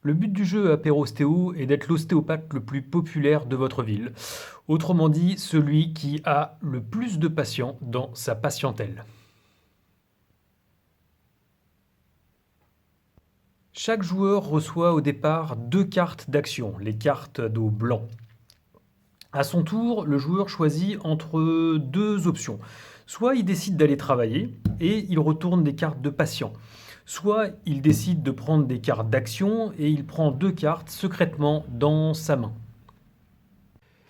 Le but du jeu Apéro-Ostéo est d'être l'ostéopathe le plus populaire de votre ville. Autrement dit, celui qui a le plus de patients dans sa patientèle. Chaque joueur reçoit au départ 2 cartes d'action, les cartes dos blanc. À son tour, le joueur choisit entre 2 options. Soit il décide d'aller travailler et il retourne des cartes de patient. Soit il décide de prendre des cartes d'action et il prend 2 cartes secrètement dans sa main.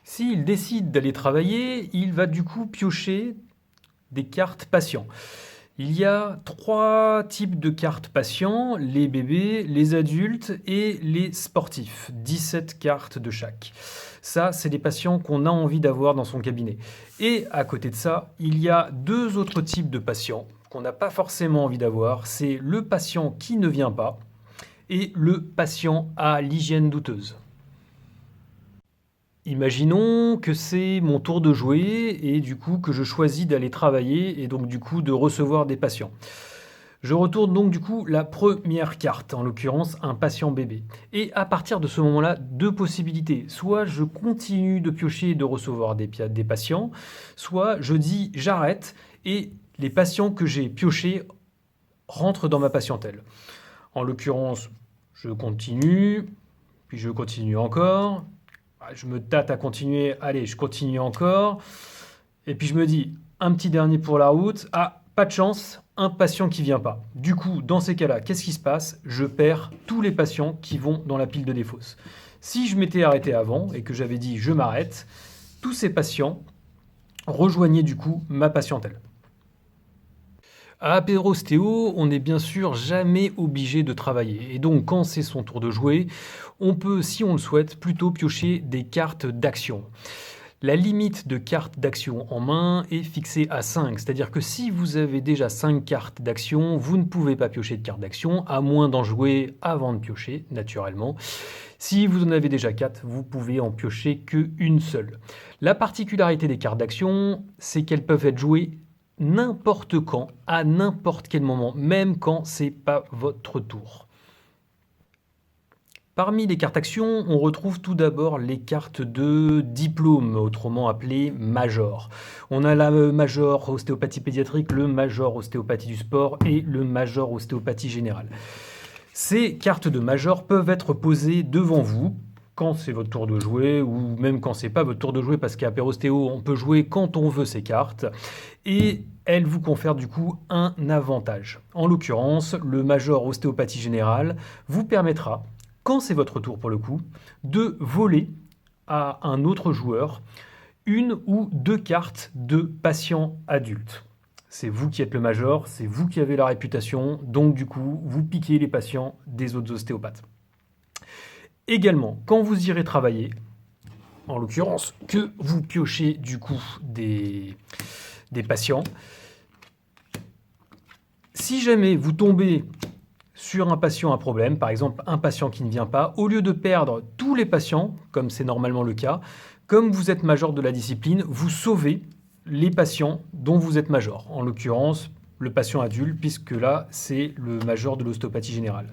S'il décide d'aller travailler, il va du coup piocher des cartes patients. Il y a 3 types de cartes patients, les bébés, les adultes et les sportifs. 17 cartes de chaque. Ça, c'est les patients qu'on a envie d'avoir dans son cabinet. Et à côté de ça, il y a 2 autres types de patients qu'on n'a pas forcément envie d'avoir. C'est le patient qui ne vient pas et le patient à l'hygiène douteuse. Imaginons que c'est mon tour de jouer et du coup que je choisis d'aller travailler et donc du coup de recevoir des patients. Je retourne donc du coup la première carte, en l'occurrence un patient bébé. Et à partir de ce moment-là, 2 possibilités. Soit je continue de piocher et de recevoir des patients, soit je dis j'arrête et les patients que j'ai piochés rentrent dans ma patientèle. En l'occurrence, je continue, puis je continue encore. Je me tâte à continuer, allez, je continue encore. Et puis je me dis, un petit dernier pour la route. Ah, pas de chance, un patient qui vient pas. Du coup, dans ces cas-là, qu'est-ce qui se passe? Je perds tous les patients qui vont dans la pile de défausse. Si je m'étais arrêté avant et que j'avais dit je m'arrête, tous ces patients rejoignaient du coup ma patientèle. À Apéro-Ostéo, on n'est bien sûr jamais obligé de travailler. Et donc, quand c'est son tour de jouer, on peut, si on le souhaite, plutôt piocher des cartes d'action. La limite de cartes d'action en main est fixée à 5, c'est-à-dire que si vous avez déjà 5 cartes d'action, vous ne pouvez pas piocher de cartes d'action, à moins d'en jouer avant de piocher, naturellement. Si vous en avez déjà 4, vous pouvez en piocher qu'une seule. La particularité des cartes d'action, c'est qu'elles peuvent être jouées n'importe quand, à n'importe quel moment, même quand c'est pas votre tour. Parmi les cartes actions, on retrouve tout d'abord les cartes de diplôme, autrement appelées major. On a la major ostéopathie pédiatrique, le major ostéopathie du sport et le major ostéopathie générale. Ces cartes de major peuvent être posées devant vous quand c'est votre tour de jouer ou même quand c'est pas votre tour de jouer parce qu'à Apéro-Ostéo, on peut jouer quand on veut ces cartes et elles vous confèrent du coup un avantage. En l'occurrence, le major ostéopathie générale vous permettra, quand c'est votre tour pour le coup, de voler à un autre joueur 1 ou 2 cartes de patient adulte. C'est vous qui êtes le major, c'est vous qui avez la réputation, donc du coup, vous piquez les patients des autres ostéopathes. Également, quand vous irez travailler, en l'occurrence, que vous piochez du coup des patients, si jamais vous tombez sur un patient à problème, par exemple un patient qui ne vient pas, au lieu de perdre tous les patients, comme c'est normalement le cas, comme vous êtes major de la discipline, vous sauvez les patients dont vous êtes major. En l'occurrence, le patient adulte, puisque là, c'est le major de l'ostéopathie générale.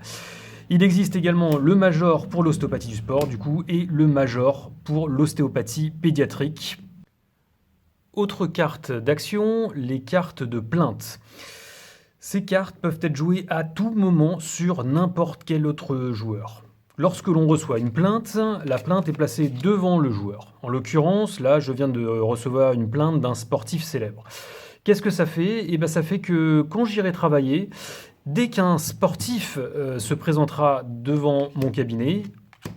Il existe également le major pour l'ostéopathie du sport, du coup, et le major pour l'ostéopathie pédiatrique. Autre carte d'action, les cartes de plainte. Ces cartes peuvent être jouées à tout moment sur n'importe quel autre joueur. Lorsque l'on reçoit une plainte, la plainte est placée devant le joueur. En l'occurrence, là, je viens de recevoir une plainte d'un sportif célèbre. Qu'est-ce que ça fait? Eh bien, ça fait que quand j'irai travailler, dès qu'un sportif se présentera devant mon cabinet,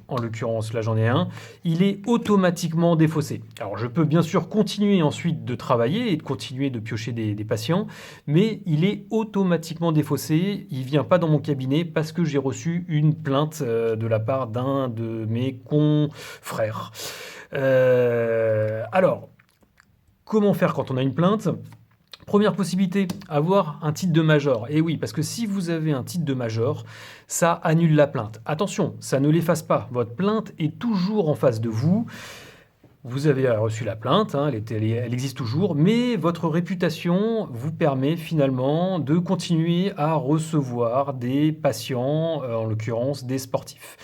en l'occurrence là j'en ai un, il est automatiquement défaussé. Alors je peux bien sûr continuer ensuite de travailler et de continuer de piocher des patients, mais il est automatiquement défaussé, il ne vient pas dans mon cabinet parce que j'ai reçu une plainte de la part d'un de mes confrères. Alors, comment faire quand on a une plainte? Première possibilité, avoir un titre de major. Et oui, parce que si vous avez un titre de major, ça annule la plainte. Attention, ça ne l'efface pas. Votre plainte est toujours en face de vous. Vous avez reçu la plainte, hein, elle existe toujours, mais votre réputation vous permet finalement de continuer à recevoir des patients, en l'occurrence des sportifs.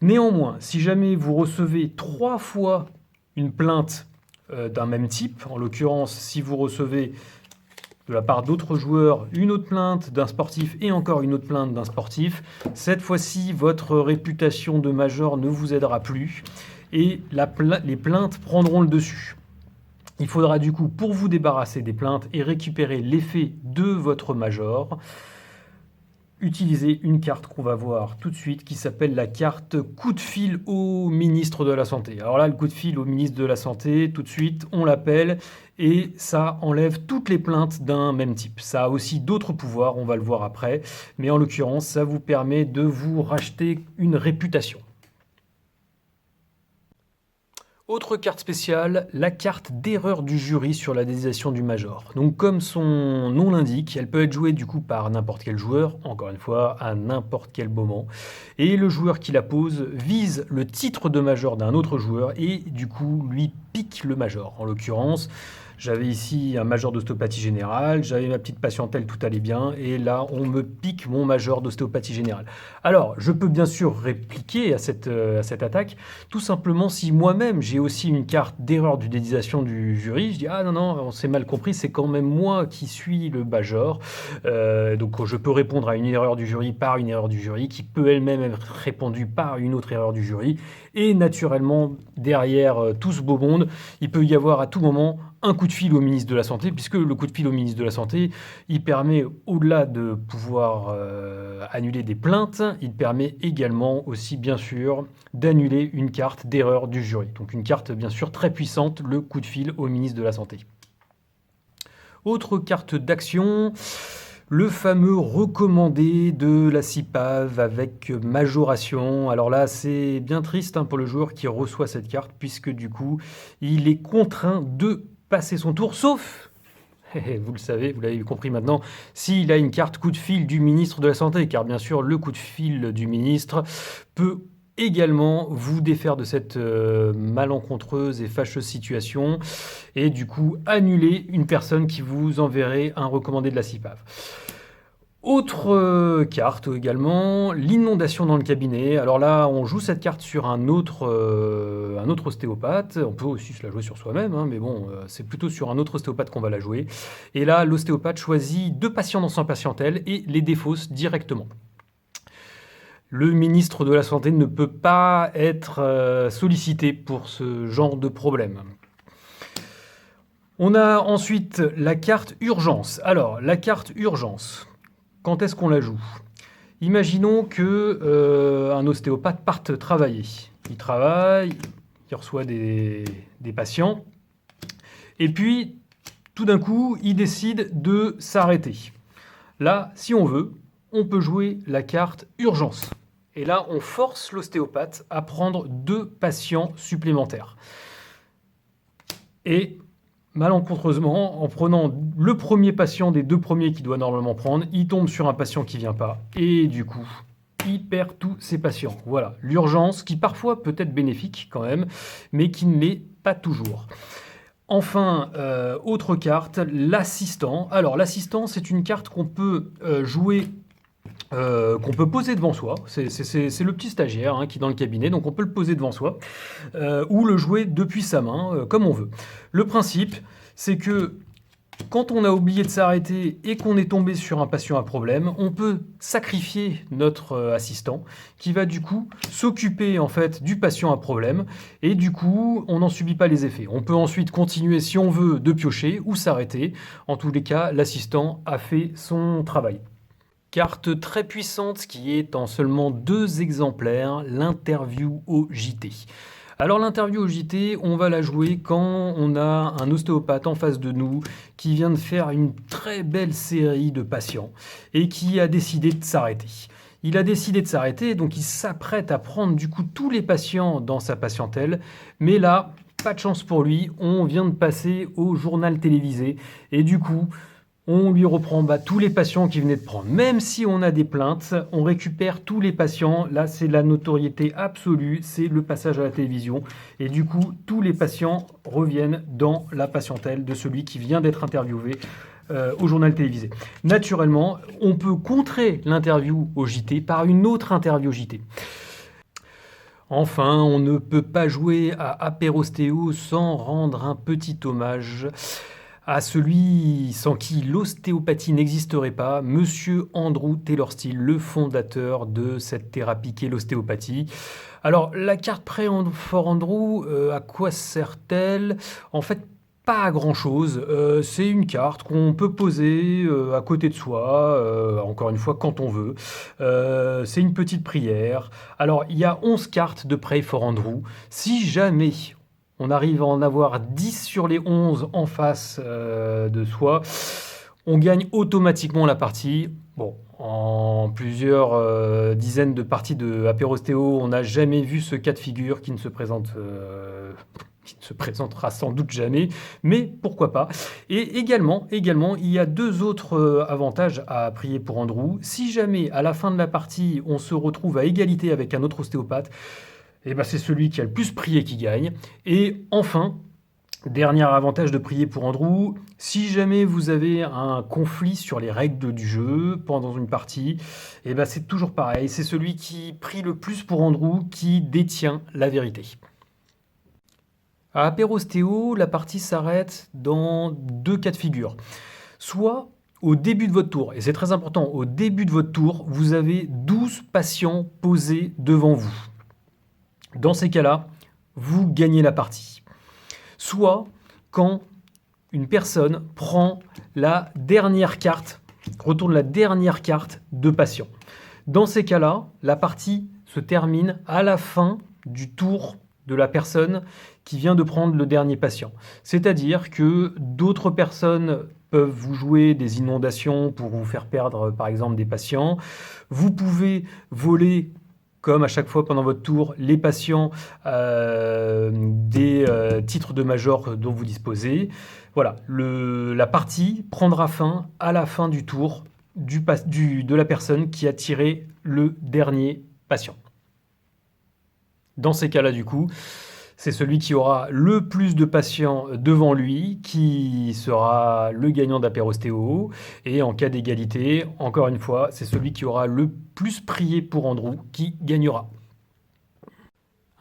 Néanmoins, si jamais vous recevez 3 fois une plainte d'un même type, en l'occurrence si vous recevez de la part d'autres joueurs une autre plainte d'un sportif et encore une autre plainte d'un sportif, cette fois-ci votre réputation de major ne vous aidera plus et les plaintes prendront le dessus. Il faudra du coup, pour vous débarrasser des plaintes et récupérer l'effet de votre major, utiliser une carte qu'on va voir tout de suite qui s'appelle la carte coup de fil au ministre de la Santé. Alors là, le coup de fil au ministre de la Santé, tout de suite, on l'appelle et ça enlève toutes les plaintes d'un même type. Ça a aussi d'autres pouvoirs, on va le voir après, mais en l'occurrence, ça vous permet de vous racheter une réputation. Autre carte spéciale, la carte d'erreur du jury sur la désignation du major. Donc comme son nom l'indique, elle peut être jouée du coup par n'importe quel joueur, encore une fois, à n'importe quel moment. Et le joueur qui la pose vise le titre de major d'un autre joueur et du coup lui pique le major. En l'occurrence, j'avais ici un major d'ostéopathie générale, j'avais ma petite patientèle, tout allait bien, et là on me pique mon major d'ostéopathie générale. Alors, je peux bien sûr répliquer à cette attaque, tout simplement si moi-même j'ai aussi une carte d'erreur d'utilisation du jury, je dis ah non, on s'est mal compris, c'est quand même moi qui suis le major. Donc je peux répondre à une erreur du jury par une erreur du jury, qui peut elle-même être répondue par une autre erreur du jury, et naturellement, derrière tout ce beau monde, il peut y avoir à tout moment un coup de fil au ministre de la Santé, puisque le coup de fil au ministre de la Santé, il permet, au-delà de pouvoir annuler des plaintes, il permet également aussi, bien sûr, d'annuler une carte d'erreur du jury. Donc une carte, bien sûr, très puissante, le coup de fil au ministre de la Santé. Autre carte d'action, le fameux recommandé de la CIPAV avec majoration. Alors là, c'est bien triste pour le joueur qui reçoit cette carte, puisque du coup, il est contraint de passer son tour, sauf, vous le savez, vous l'avez compris maintenant, s'il a une carte coup de fil du ministre de la Santé, car bien sûr, le coup de fil du ministre peut également vous défaire de cette malencontreuse et fâcheuse situation et du coup annuler une personne qui vous enverrait un recommandé de la CIPAV. Autre carte également, l'inondation dans le cabinet. Alors là, on joue cette carte sur un autre ostéopathe. On peut aussi se la jouer sur soi-même, mais bon, c'est plutôt sur un autre ostéopathe qu'on va la jouer. Et là, l'ostéopathe choisit 2 patients dans sa patientèle et les défausse directement. Le ministre de la Santé ne peut pas être sollicité pour ce genre de problème. On a ensuite la carte urgence. Alors, la carte urgence, quand est-ce qu'on la joue? Imaginons que un ostéopathe parte travailler. Il travaille, il reçoit des patients, et puis tout d'un coup, il décide de s'arrêter. Là, si on veut, on peut jouer la carte urgence. Et là, on force l'ostéopathe à prendre 2 patients supplémentaires. Et malencontreusement, en prenant le premier patient des 2 premiers qu'il doit normalement prendre, il tombe sur un patient qui ne vient pas. Et du coup, il perd tous ses patients. Voilà, l'urgence qui parfois peut être bénéfique quand même, mais qui ne l'est pas toujours. Enfin, autre carte, l'assistant. Alors l'assistant, c'est une carte qu'on peut jouer, qu'on peut poser devant soi. C'est le petit stagiaire qui est dans le cabinet, donc on peut le poser devant soi, ou le jouer depuis sa main, comme on veut. Le principe, c'est que quand on a oublié de s'arrêter et qu'on est tombé sur un patient à problème, on peut sacrifier notre assistant qui va du coup s'occuper en fait du patient à problème et du coup on n'en subit pas les effets. On peut ensuite continuer si on veut de piocher ou s'arrêter. En tous les cas, l'assistant a fait son travail. Carte très puissante qui est en seulement 2 exemplaires, l'interview au JT. Alors l'interview au JT, on va la jouer quand on a un ostéopathe en face de nous qui vient de faire une très belle série de patients et qui a décidé de s'arrêter. Il a décidé de s'arrêter, donc il s'apprête à prendre du coup tous les patients dans sa patientèle, mais là, pas de chance pour lui, on vient de passer au journal télévisé et du coup, On lui reprend tous les patients qu'il venait de prendre. Même si on a des plaintes, on récupère tous les patients. Là, c'est la notoriété absolue, c'est le passage à la télévision. Et du coup, tous les patients reviennent dans la patientèle de celui qui vient d'être interviewé au journal télévisé. Naturellement, on peut contrer l'interview au JT par une autre interview au JT. Enfin, on ne peut pas jouer à Apérostéo sans rendre un petit hommage à celui sans qui l'ostéopathie n'existerait pas, Monsieur Andrew Taylor Still, le fondateur de cette thérapie qu'est l'ostéopathie. Alors, la carte Pray for Andrew, à quoi sert-elle? En fait, pas à grand-chose. C'est une carte qu'on peut poser à côté de soi, encore une fois, quand on veut. C'est une petite prière. Alors, il y a 11 cartes de Pray for Andrew. Si jamais on arrive à en avoir 10 sur les 11 en face de soi, on gagne automatiquement la partie. Bon, en plusieurs dizaines de parties de Apérostéo, on n'a jamais vu ce cas de figure qui ne se présentera sans doute jamais, mais pourquoi pas. Et également, il y a deux autres avantages à prier pour Andrew. Si jamais, à la fin de la partie, on se retrouve à égalité avec un autre ostéopathe, et c'est celui qui a le plus prié qui gagne. Et enfin, dernier avantage de prier pour Andrew, si jamais vous avez un conflit sur les règles du jeu pendant une partie, c'est toujours pareil, c'est celui qui prie le plus pour Andrew qui détient la vérité. À Apérostéo, la partie s'arrête dans deux cas de figure. Soit au début de votre tour, et c'est très important, au début de votre tour, vous avez 12 patients posés devant vous. Dans ces cas-là, vous gagnez la partie. Soit quand une personne prend la dernière carte, retourne la dernière carte de patient. Dans ces cas-là, la partie se termine à la fin du tour de la personne qui vient de prendre le dernier patient. C'est-à-dire que d'autres personnes peuvent vous jouer des inondations pour vous faire perdre, par exemple, des patients. Vous pouvez voler, comme à chaque fois pendant votre tour, les patients des titres de major dont vous disposez. Voilà, la partie prendra fin à la fin du tour de la personne qui a tiré le dernier patient. Dans ces cas-là, du coup, c'est celui qui aura le plus de patients devant lui qui sera le gagnant d'Apérostéo. Et en cas d'égalité, encore une fois, c'est celui qui aura le plus prié pour Andrew qui gagnera.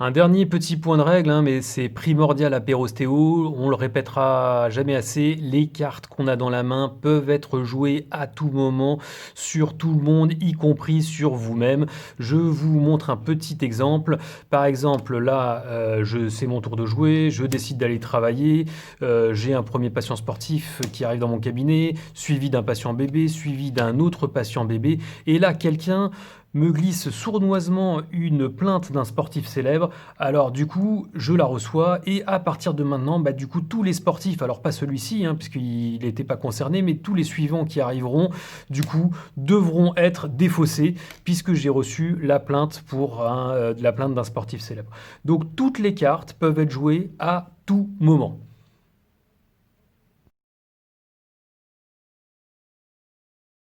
Un dernier petit point de règle, mais c'est primordial à Apérostéo, on le répétera jamais assez, les cartes qu'on a dans la main peuvent être jouées à tout moment sur tout le monde, y compris sur vous-même. Je vous montre un petit exemple. Par exemple, là, c'est mon tour de jouer, je décide d'aller travailler, j'ai un premier patient sportif qui arrive dans mon cabinet, suivi d'un patient bébé, suivi d'un autre patient bébé, et là, quelqu'un me glisse sournoisement une plainte d'un sportif célèbre, alors du coup, je la reçois, et à partir de maintenant, du coup, tous les sportifs, alors pas celui-ci, puisqu'il n'était pas concerné, mais tous les suivants qui arriveront, du coup, devront être défaussés, puisque j'ai reçu la plainte la plainte d'un sportif célèbre. Donc, toutes les cartes peuvent être jouées à tout moment.